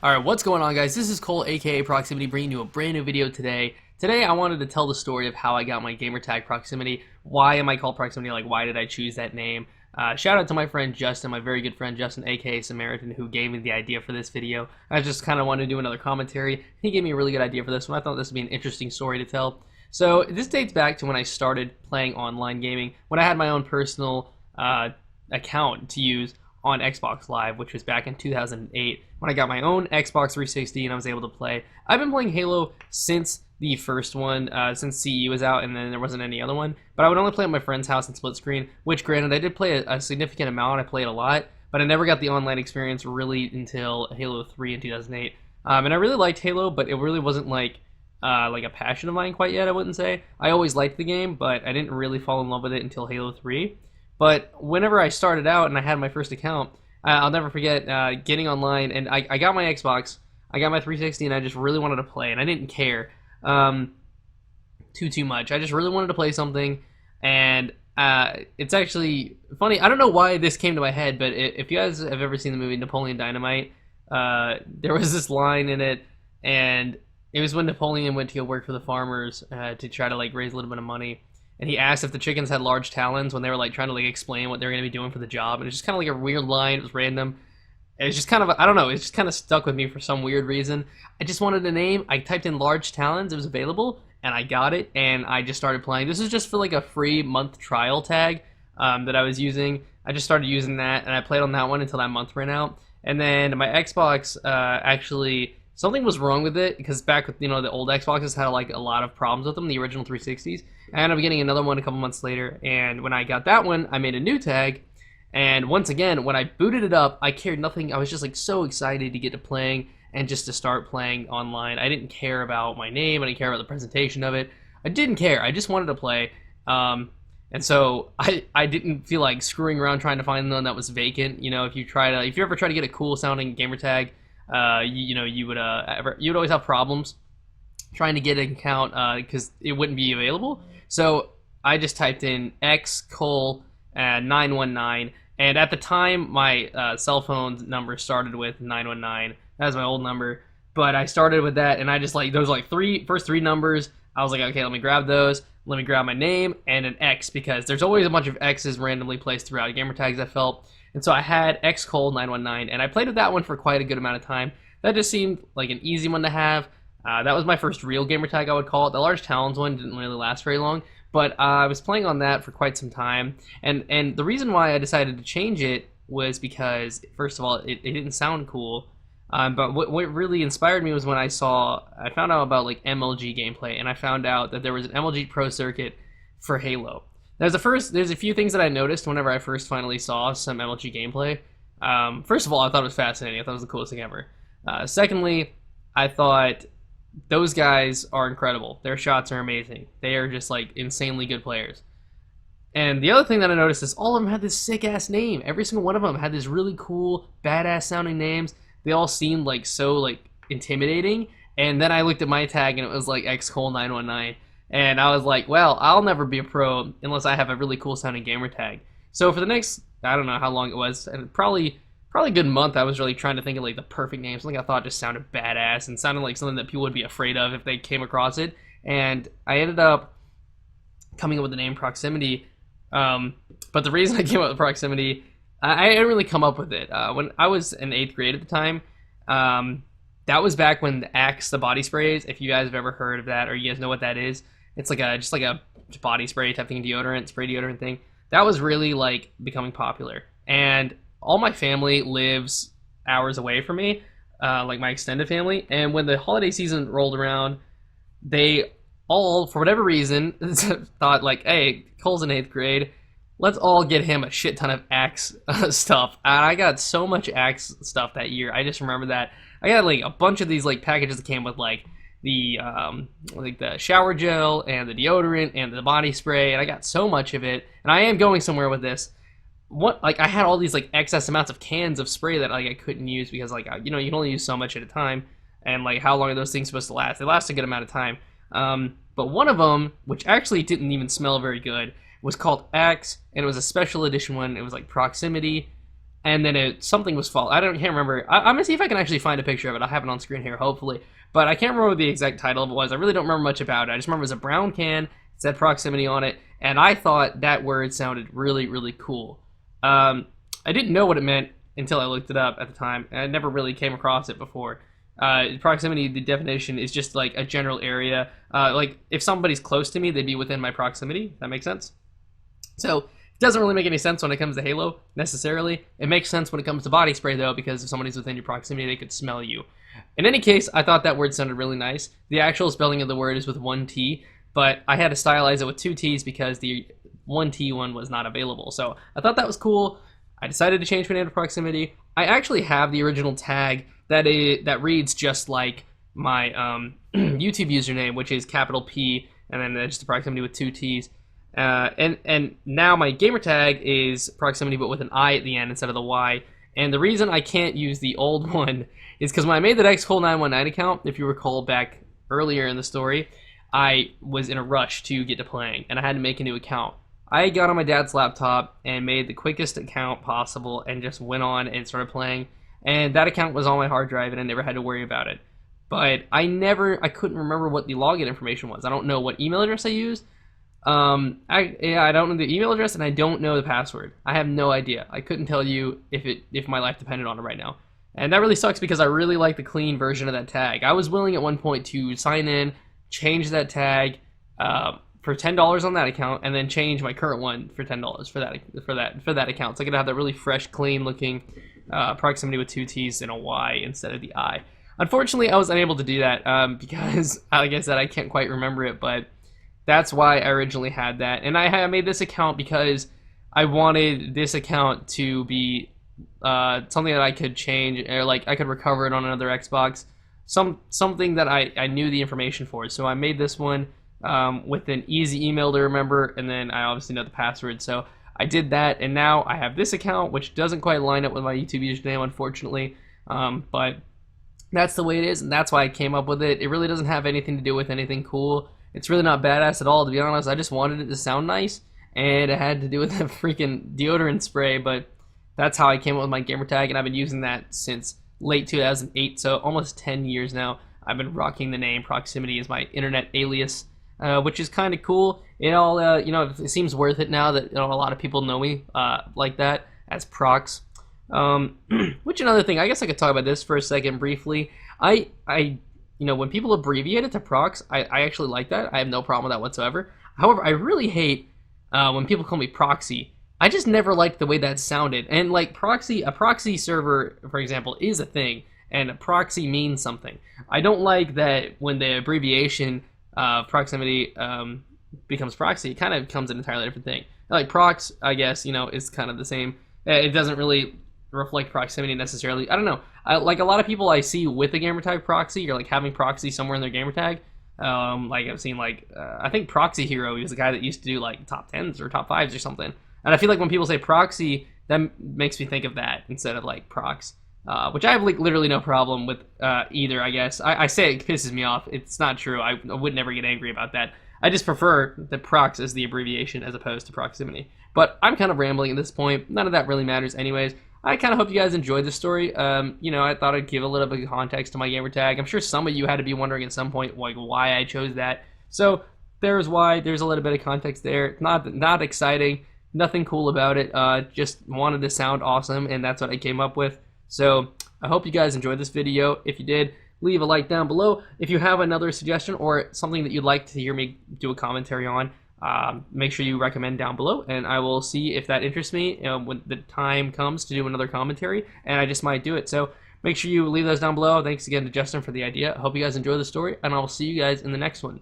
Alright, what's going on, guys? This is Cole, aka Proximitty, bringing you a brand new video today. Today, I wanted to tell the story of how I got my gamertag Proximitty. Why am I called Proximitty? Like, why did I choose that name? Shout out to my friend Justin, my very good friend Justin, aka Samaritan, who gave me the idea for this video. I just kind of wanted to do another commentary. He gave me a really good idea for this one. I thought this would be an interesting story to tell. So, this dates back to when I started playing online gaming, when I had my own personal account to use on Xbox Live, which was back in 2008 when I got my own Xbox 360 and I was able to play. I've been playing Halo since the first one, since CE was out, and then there wasn't any other one. But I would only play at my friend's house in split screen, which granted I did play a significant amount. I played a lot, but I never got the online experience really until Halo 3 in 2008. And I really liked Halo, but it really wasn't like a passion of mine quite yet, I wouldn't say. I always liked the game, but I didn't really fall in love with it until Halo 3. But whenever I started out and I had my first account, I'll never forget getting online, and I got my Xbox, I got my 360, and I just really wanted to play, and I didn't care too much. I just really wanted to play something, and it's actually funny. I don't know why this came to my head, but if you guys have ever seen the movie Napoleon Dynamite, there was this line in it, and it was when Napoleon went to go work for the farmers to try to raise a little bit of money. And he asked if the chickens had large talons when they were trying to explain what they were going to be doing for the job. And it's just kind of a weird line. It was random. It was just kind of, I don't know, it just kind of stuck with me for some weird reason. I just wanted a name. I typed in large talons. It was available, and I got it, and I just started playing. This is just for a free month trial tag that I was using. I just started using that, and I played on that one until that month ran out. And then my Xbox actually, something was wrong with it, because back with, the old Xboxes had a lot of problems with them, the original 360s. I ended up getting another one a couple months later, and when I got that one, I made a new tag, and once again, when I booted it up, I cared nothing. I was just so excited to get to playing and just to start playing online. I didn't care about my name, I didn't care about the presentation of it. I didn't care, I just wanted to play. And so I didn't feel like screwing around trying to find one that was vacant. If you ever try to get a cool sounding gamer tag, you would always have problems trying to get an account because it wouldn't be available. So I just typed in xcole919, and at the time my cell phone number started with 919. That was my old number, but I started with that, and I just those first three numbers. I was like, okay, let me grab those. Let me grab my name and an X, because there's always a bunch of X's randomly placed throughout gamer tags, I felt. And so I had xcole919, and I played with that one for quite a good amount of time. That just seemed like an easy one to have. That was my first real gamer tag, I would call it. The large talons one didn't really last very long, but I was playing on that for quite some time. And the reason why I decided to change it was because, first of all, it didn't sound cool. But what really inspired me was when I found out about MLG gameplay, and I found out that there was an MLG Pro circuit for Halo. There's a few things that I noticed whenever I first finally saw some MLG gameplay. First of all, I thought it was fascinating. I thought it was the coolest thing ever. Secondly, I thought those guys are incredible. Their shots are amazing. They are just insanely good players. And the other thing that I noticed is all of them had this sick ass name. Every single one of them had this really cool, badass sounding names. They all seemed so intimidating. And then I looked at my tag and it was xcole919. And I was like, well, I'll never be a pro unless I have a really cool sounding gamer tag. So for the next, I don't know how long it was, and probably a good month, I was really trying to think of the perfect name, something I thought just sounded badass and sounded like something that people would be afraid of if they came across it. And I ended up coming up with the name Proximitty. But the reason I came up with Proximitty, I didn't really come up with it. When I was in 8th grade at the time, that was back when the Axe, the body sprays, if you guys have ever heard of that or you guys know what that is, it's just a body spray type thing, spray deodorant thing. That was really becoming popular. And all my family lives hours away from me, my extended family. And when the holiday season rolled around, they all, for whatever reason, thought hey, Cole's in 8th grade. Let's all get him a shit ton of Axe stuff. And I got so much Axe stuff that year. I just remember that. I got a bunch of these packages that came with the shower gel and the deodorant and the body spray, and I got so much of it. And I am going somewhere with this. I had all these excess amounts of cans of spray that I couldn't use because you can only use so much at a time, and how long are those things supposed to last? They last a good amount of time. But one of them, which actually didn't even smell very good, was called Axe, and it was a special edition one. It was Proximitty and then something was false. Can't remember. I'm gonna see if I can actually find a picture of it. I have it on screen here, hopefully. But I can't remember what the exact title of it was. I really don't remember much about it. I just remember it was a brown can, it said Proximitty on it, and I thought that word sounded really, really cool. I didn't know what it meant until I looked it up at the time, and I never really came across it before. Proximity, the definition is just like a general area. Like if somebody's close to me, they'd be within my proximity. That makes sense? So it doesn't really make any sense when it comes to Halo, necessarily. It makes sense when it comes to body spray, though, because if somebody's within your proximity, they could smell you. In any case, I thought that word sounded really nice. The actual spelling of the word is with one T, but I had to stylize it with two T's because the one T one was not available. So I thought that was cool. I decided to change my name to Proximitty. I actually have the original tag that reads just like my YouTube username, which is capital P and then just a Proximitty with two T's. And now my gamertag is Proximitty but with an I at the end instead of the Y. And the reason I can't use the old one is because when I made the XCole919 account, if you recall back earlier in the story, I was in a rush to get to playing, and I had to make a new account. I got on my dad's laptop and made the quickest account possible and just went on and started playing. And that account was on my hard drive, and I never had to worry about it. But I couldn't remember what the login information was. I don't know what email address I used. I don't know the email address, and I don't know the password. I have no idea. I couldn't tell you if my life depended on it right now. And that really sucks because I really like the clean version of that tag. I was willing at one point to sign in, change that tag for $10 on that account, and then change my current one for $10 for that account. So I could have that really fresh, clean looking Proximitty with two T's and a Y instead of the I. Unfortunately, I was unable to do that because, like I said, I can't quite remember it, but that's why I originally had that. And I made this account because I wanted this account to be something that I could change, or like I could recover it on another Xbox. Something that I knew the information for. So I made this one with an easy email to remember, and then I obviously know the password. So I did that, and now I have this account, which doesn't quite line up with my YouTube username, unfortunately. But that's the way it is, and that's why I came up with it. It really doesn't have anything to do with anything cool. It's really not badass at all, to be honest. I just wanted it to sound nice, and it had to do with the freaking deodorant spray, but that's how I came up with my gamertag, and I've been using that since late 2008, so almost 10 years now. I've been rocking the name Proximitty as my internet alias, which is kind of cool. It all, it seems worth it now that a lot of people know me like that as Prox. Which another thing, I guess I could talk about this for a second briefly. When people abbreviate it to Prox, I actually like that. I have no problem with that whatsoever. However, I really hate when people call me Proxy. I just never liked the way that sounded. And like a proxy server, for example, is a thing, and a proxy means something. I don't like that when the abbreviation Proximitty becomes Proxy, it kind of becomes an entirely different thing. Like Prox, I guess, is kind of the same. It doesn't really reflect Proximitty necessarily. I don't know. Like a lot of people I see with the gamertag Proxy, or like having Proxy somewhere in their gamertag. Like I've seen I think Proxy Hero, he was the guy that used to do like top 10s or top 5s or something. And I feel like when people say Proxy, that makes me think of that instead of like Prox, which I have like literally no problem with either. I guess I say it pisses me off. It's not true. I would never get angry about that. I just prefer the Prox as the abbreviation as opposed to Proximity. But I'm kind of rambling at this point. None of that really matters anyways. I kind of hope you guys enjoyed the story. I thought I'd give a little bit of context to my gamertag. I'm sure some of you had to be wondering at some point like why I chose that. So there's why. There's a little bit of context there. Not exciting. Nothing cool about it. Just wanted to sound awesome, and that's what I came up with. So I hope you guys enjoyed this video. If you did, leave a like down below. If you have another suggestion or something that you'd like to hear me do a commentary on, make sure you recommend down below, and I will see if that interests me when the time comes to do another commentary, and I just might do it. So make sure you leave those down below. Thanks again to Justin for the idea. I hope you guys enjoy the story, and I will see you guys in the next one.